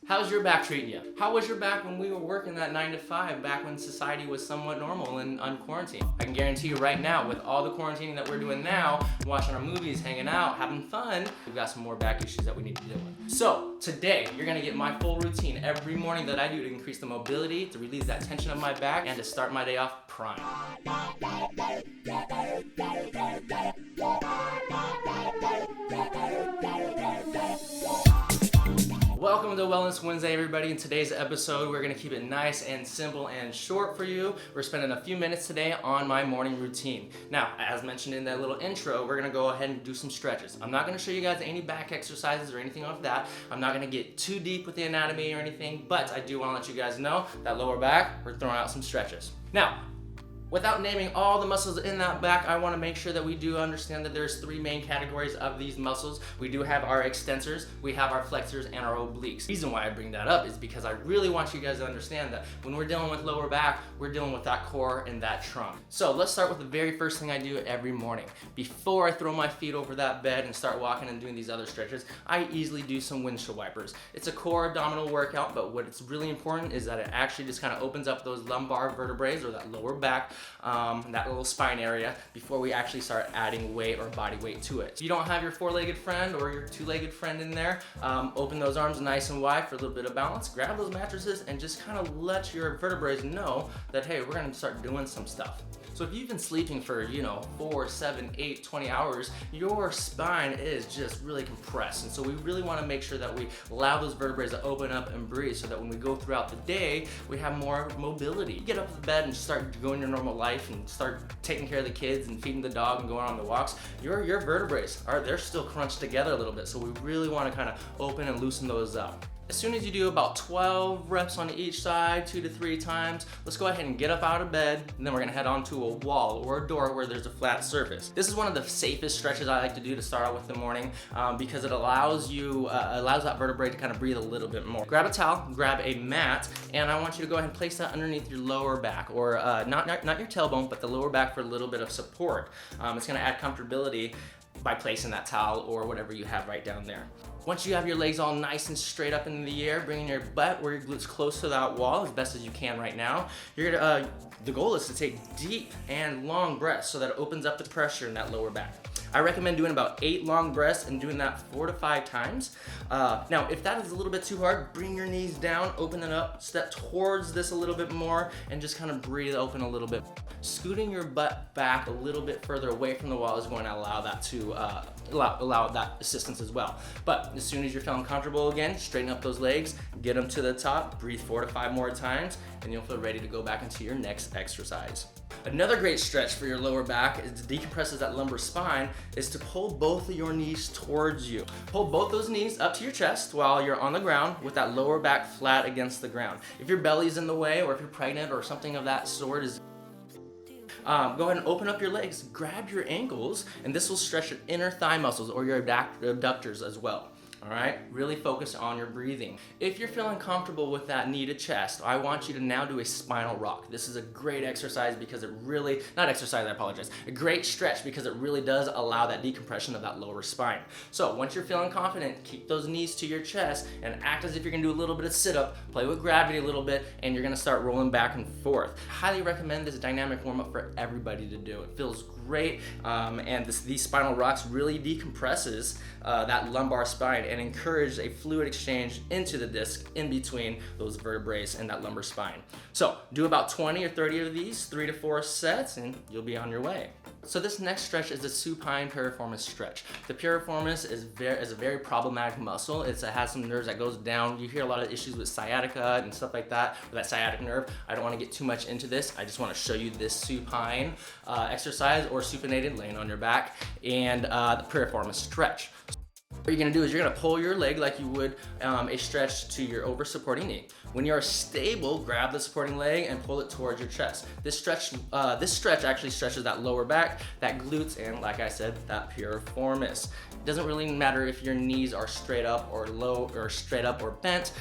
How's your back treating you? How was your back when we were working that 9 to 5, back when society was somewhat normal and on quarantine? I can guarantee you right now, with all the quarantining that we're doing now, watching our movies, hanging out, having fun, we've got some more back issues that we need to deal with. So today, you're gonna get my full routine every morning that I do to increase the mobility, to release that tension of my back, and to start my day off prime. Welcome to Wellness Wednesday, everybody. In today's episode, we're gonna keep it nice and simple and short for you. We're spending a few minutes today on my morning routine. Now, as mentioned in that little intro, we're gonna go ahead and do some stretches. I'm not gonna show you guys any back exercises or anything like that. I'm not gonna get too deep with the anatomy or anything, but I do wanna let you guys know that lower back, we're throwing out some stretches. Now, without naming all the muscles in that back, I want to make sure that we do understand that there's three main categories of these muscles. We do have our extensors, we have our flexors, and our obliques. The reason why I bring that up is because I really want you guys to understand that when we're dealing with lower back, we're dealing with that core and that trunk. So let's start with the very first thing I do every morning. Before I throw my feet over that bed and start walking and doing these other stretches, I easily do some windshield wipers. It's a core abdominal workout, but what's really important is that it actually just kind of opens up those lumbar vertebrae or that lower back, that little spine area, before we actually start adding weight or body weight to it. If you don't have your four-legged friend or your two-legged friend in there, open those arms nice and wide for a little bit of balance, grab those mattresses, and just kind of let your vertebrae know that, hey, we're gonna start doing some stuff. So if you've been sleeping for, 4, 7, 8, 20 hours, your spine is just really compressed. And so we really want to make sure that we allow those vertebrae to open up and breathe so that when we go throughout the day, we have more mobility. You get up to the bed and start going your normal life and start taking care of the kids and feeding the dog and going on the walks, your vertebrae they're still crunched together a little bit. So we really want to kind of open and loosen those up. As soon as you do about 12 reps on each side, 2 to 3 times, let's go ahead and get up out of bed, and then we're gonna head onto a wall or a door where there's a flat surface. This is one of the safest stretches I like to do to start out with the morning because it allows that vertebrae to kind of breathe a little bit more. Grab a towel, grab a mat, and I want you to go ahead and place that underneath your lower back, or not your tailbone, but the lower back for a little bit of support. It's gonna add comfortability by placing that towel or whatever you have right down there. Once you have your legs all nice and straight up in the air, bringing your butt or your glutes close to that wall as best as you can right now, the goal is to take deep and long breaths so that it opens up the pressure in that lower back. I recommend doing about 8 long breaths and doing that 4 to 5 times. Now, if that is a little bit too hard, bring your knees down, open it up, step towards this a little bit more, and just kind of breathe open a little bit. Scooting your butt back a little bit further away from the wall is going to allow that to allow that assistance as well. But as soon as you're feeling comfortable again, straighten up those legs, get them to the top, breathe 4 to 5 more times, and you'll feel ready to go back into your next exercise. Another great stretch for your lower back is to decompresses that lumbar spine is to pull both of your knees towards you. Pull both those knees up to your chest while you're on the ground with that lower back flat against the ground. If your belly's in the way or if you're pregnant or something of that sort go ahead and open up your legs, grab your ankles, and this will stretch your inner thigh muscles or your abductors as well. All right, really focus on your breathing. If you're feeling comfortable with that knee to chest, I want you to now do a spinal rock. This is a great exercise because it really, a great stretch because it really does allow that decompression of that lower spine. So once you're feeling confident, keep those knees to your chest and act as if you're gonna do a little bit of sit-up, play with gravity a little bit, and you're gonna start rolling back and forth. Highly recommend this dynamic warm-up for everybody to do. It feels great, and these spinal rocks really decompresses that lumbar spine and encourage a fluid exchange into the disc in between those vertebrae and that lumbar spine. So do about 20 or 30 of these, 3 to 4 sets, and you'll be on your way. So this next stretch is the supine piriformis stretch. The piriformis is a very problematic muscle. It has some nerves that goes down. You hear a lot of issues with sciatica and stuff like that, with that sciatic nerve. I don't want to get too much into this. I just want to show you this supine exercise or supinated, laying on your back, and the piriformis stretch. What you're gonna do is you're gonna pull your leg like you would a stretch to your over supporting knee. When you're stable, grab the supporting leg and pull it towards your chest. This stretch actually stretches that lower back, that glutes, and like I said, that piriformis. It doesn't really matter if your knees are straight up or low or straight up or bent.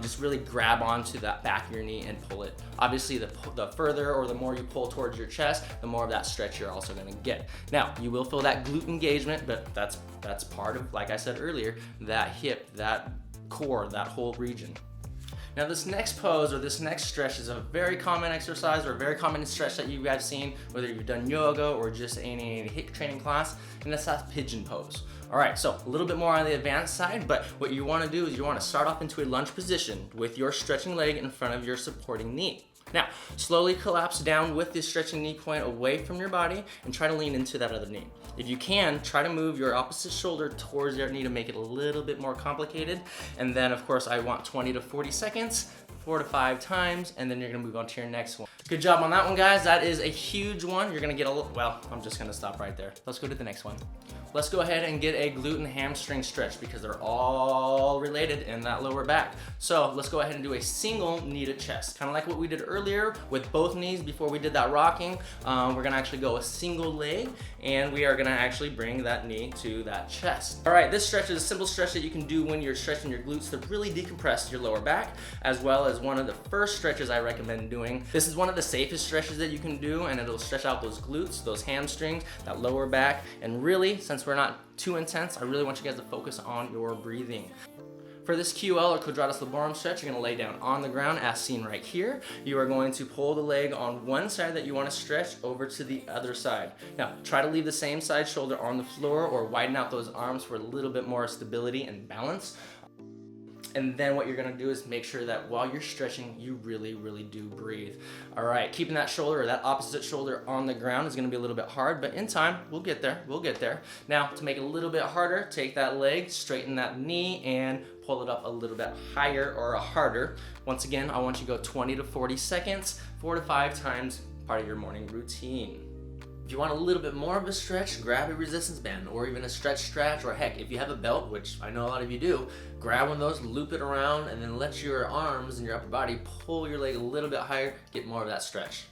Just really grab onto that back of your knee and pull it. Obviously, the further or the more you pull towards your chest, the more of that stretch you're also gonna get. Now, you will feel that glute engagement, but that's part of, like I said earlier, that hip, that core, that whole region. Now this next pose or this next stretch is a very common exercise or a very common stretch that you guys have seen, whether you've done yoga or just any HIIT training class, and that's that pigeon pose. All right, so a little bit more on the advanced side, but what you wanna do is you wanna start off into a lunge position with your stretching leg in front of your supporting knee. Now, slowly collapse down with this stretching knee point away from your body and try to lean into that other knee. If you can, try to move your opposite shoulder towards your knee to make it a little bit more complicated. And then of course I want 20 to 40 seconds, 4 to 5 times, and then you're gonna move on to your next one. Good job on that one, guys. That is a huge one. You're gonna get a little, well, I'm just gonna stop right there. Let's go to the next one. Let's go ahead and get a glute and hamstring stretch because they're all related in that lower back. So let's go ahead and do a single knee to chest. Kind of like what we did earlier with both knees before we did that rocking. We're gonna actually go a single leg and we are gonna actually bring that knee to that chest. All right, this stretch is a simple stretch that you can do when you're stretching your glutes to really decompress your lower back, as well as one of the first stretches I recommend doing. This is one of the safest stretches that you can do, and it'll stretch out those glutes, those hamstrings, that lower back, and really, since we're not too intense, I really want you guys to focus on your breathing. For this QL or quadratus laborum stretch, you're gonna lay down on the ground as seen right here. You are going to pull the leg on one side that you wanna stretch over to the other side. Now, try to leave the same side shoulder on the floor or widen out those arms for a little bit more stability and balance. And then what you're gonna do is make sure that while you're stretching, you really, really do breathe. All right, keeping that shoulder or that opposite shoulder on the ground is gonna be a little bit hard, but in time, we'll get there, we'll get there. Now, to make it a little bit harder, take that leg, straighten that knee, and pull it up a little bit higher or harder. Once again, I want you to go 20 to 40 seconds, 4 to 5 times, part of your morning routine. If you want a little bit more of a stretch, grab a resistance band or even a stretch, or heck, if you have a belt, which I know a lot of you do, grab one of those, loop it around, and then let your arms and your upper body pull your leg a little bit higher, get more of that stretch.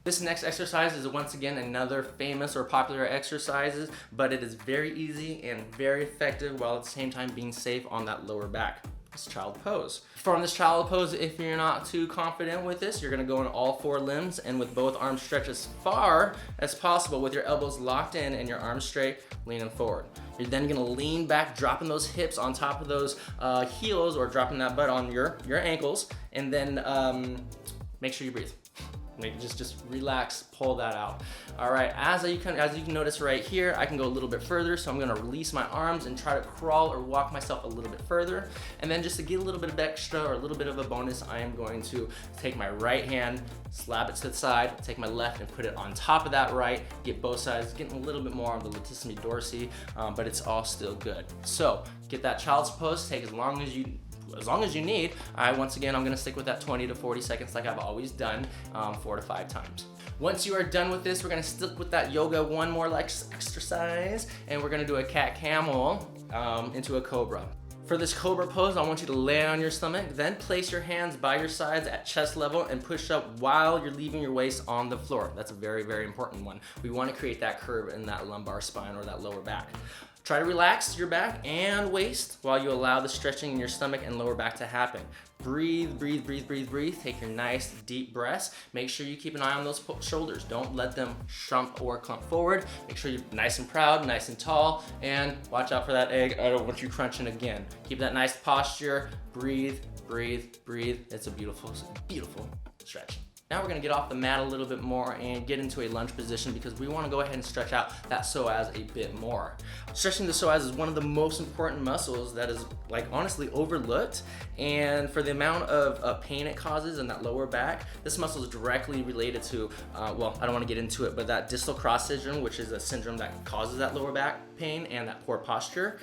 This next exercise is once again another famous or popular exercise, but it is very easy and very effective while at the same time being safe on that lower back. It's child pose. From this child pose, if you're not too confident with this, you're gonna go on all 4 limbs and with both arms stretched as far as possible with your elbows locked in and your arms straight, leaning forward. You're then gonna lean back, dropping those hips on top of those heels or dropping that butt on your ankles, and then make sure you breathe. Just relax, pull that out. All right, as you can notice right here, I can go a little bit further, so I'm gonna release my arms and try to crawl or walk myself a little bit further. And then just to get a little bit of extra or a little bit of a bonus, I am going to take my right hand, slap it to the side, take my left and put it on top of that right, get both sides, getting a little bit more on the latissimus dorsi, but it's all still good. So get that child's pose, take as long as you need. Once again, I'm gonna stick with that 20 to 40 seconds like I've always done, 4 to 5 times. Once you are done with this, we're gonna stick with that yoga one more exercise, and we're gonna do a cat camel into a cobra. For this cobra pose, I want you to lay on your stomach, then place your hands by your sides at chest level and push up while you're leaving your waist on the floor. That's a very, very important one. We wanna create that curve in that lumbar spine or that lower back. Try to relax your back and waist while you allow the stretching in your stomach and lower back to happen. Breathe, breathe, breathe, breathe, breathe. Take your nice deep breaths. Make sure you keep an eye on those shoulders. Don't let them shrump or clump forward. Make sure you're nice and proud, nice and tall, and watch out for that egg. I don't want you crunching again. Keep that nice posture. Breathe, breathe, breathe. It's a beautiful, beautiful stretch. Now we're gonna get off the mat a little bit more and get into a lunge position because we wanna go ahead and stretch out that psoas a bit more. Stretching the psoas is one of the most important muscles that is honestly overlooked, and for the amount of pain it causes in that lower back, this muscle is directly related to, well, I don't wanna get into it, but that distal cross syndrome, which is a syndrome that causes that lower back pain and that poor posture.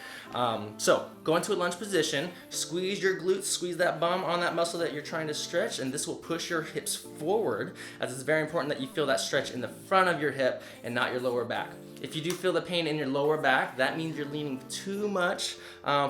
So go into a lunge position, squeeze your glutes, squeeze that bum on that muscle that you're trying to stretch, and this will push your hips forward, as it's very important that you feel that stretch in the front of your hip and not your lower back. If you do feel the pain in your lower back, that means you're leaning too much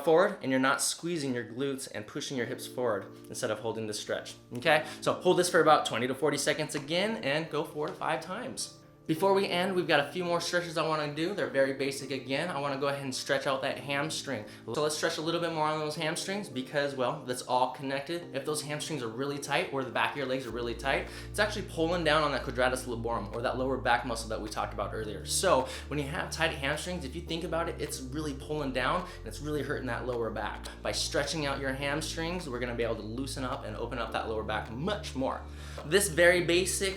forward and you're not squeezing your glutes and pushing your hips forward instead of holding this stretch, okay? So hold this for about 20 to 40 seconds again and go 4 to 5 times. Before we end, we've got a few more stretches I want to do. They're very basic again. I want to go ahead and stretch out that hamstring. So let's stretch a little bit more on those hamstrings because, well, that's all connected. If those hamstrings are really tight or the back of your legs are really tight, it's actually pulling down on that quadratus lumborum or that lower back muscle that we talked about earlier. So when you have tight hamstrings, if you think about it, it's really pulling down and it's really hurting that lower back. By stretching out your hamstrings, we're going to be able to loosen up and open up that lower back much more. This very basic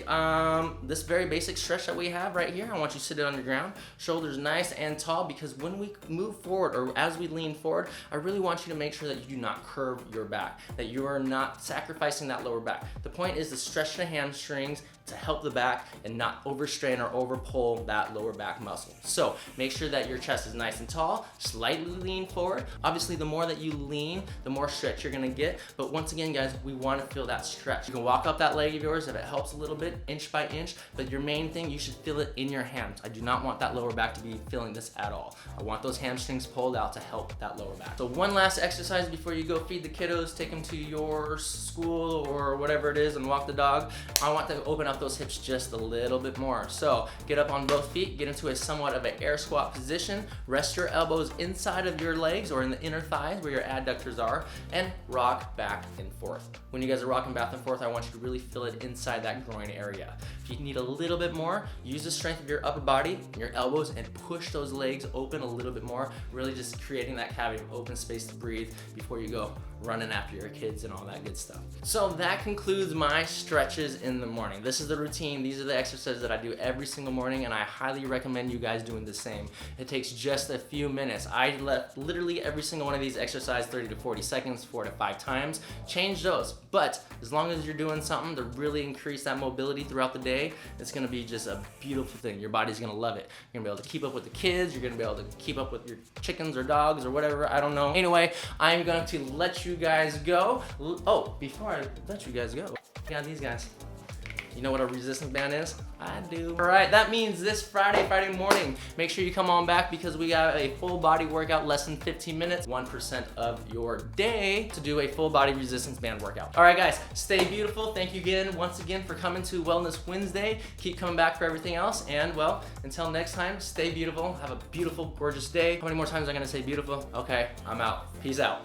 stretch that we have right here, I want you to sit it on your ground, shoulders nice and tall, because when we move forward or as we lean forward, I really want you to make sure that you do not curve your back, that you are not sacrificing that lower back. The point is to stretch the hamstrings to help the back and not overstrain or overpull that lower back muscle. So make sure that your chest is nice and tall, slightly lean forward. Obviously, the more that you lean, the more stretch you're gonna get. But once again, guys, we wanna feel that stretch. You can walk up that leg of yours if it helps a little bit, inch by inch, but your main thing, you should feel it in your hands. I do not want that lower back to be feeling this at all. I want those hamstrings pulled out to help that lower back. So one last exercise before you go feed the kiddos, take them to your school or whatever it is and walk the dog. I want to open up those hips just a little bit more. So get up on both feet, get into a somewhat of an air squat position, rest your elbows inside of your legs or in the inner thighs where your adductors are, and rock back and forth. When you guys are rocking back and forth, I want you to really feel it inside that groin area. If you need a little bit more, use the strength of your upper body and your elbows and push those legs open a little bit more, really just creating that cavity of open space to breathe before you go running after your kids and all that good stuff. So that concludes my stretches in the morning. This is the routine. These are the exercises that I do every single morning, and I highly recommend you guys doing the same. It takes just a few minutes. I let literally every single one of these exercise 30 to 40 seconds, 4 to 5 times. Change those, but as long as you're doing something to really increase that mobility throughout the day, it's gonna be just a beautiful thing. Your body's gonna love it. You're gonna be able to keep up with the kids. You're gonna be able to keep up with your chickens or dogs or whatever, I don't know. Anyway, I'm going to let you guys go. Oh, before I let you guys go, yeah, these guys. You know what a resistance band is? I do. All right, that means this Friday morning, make sure you come on back because we got a full body workout, less than 15 minutes, 1% of your day to do a full body resistance band workout. All right, guys, stay beautiful. Thank you again, once again, for coming to Wellness Wednesday. Keep coming back for everything else. And well, until next time, stay beautiful. Have a beautiful, gorgeous day. How many more times am I gonna say beautiful? Okay, I'm out. Peace out.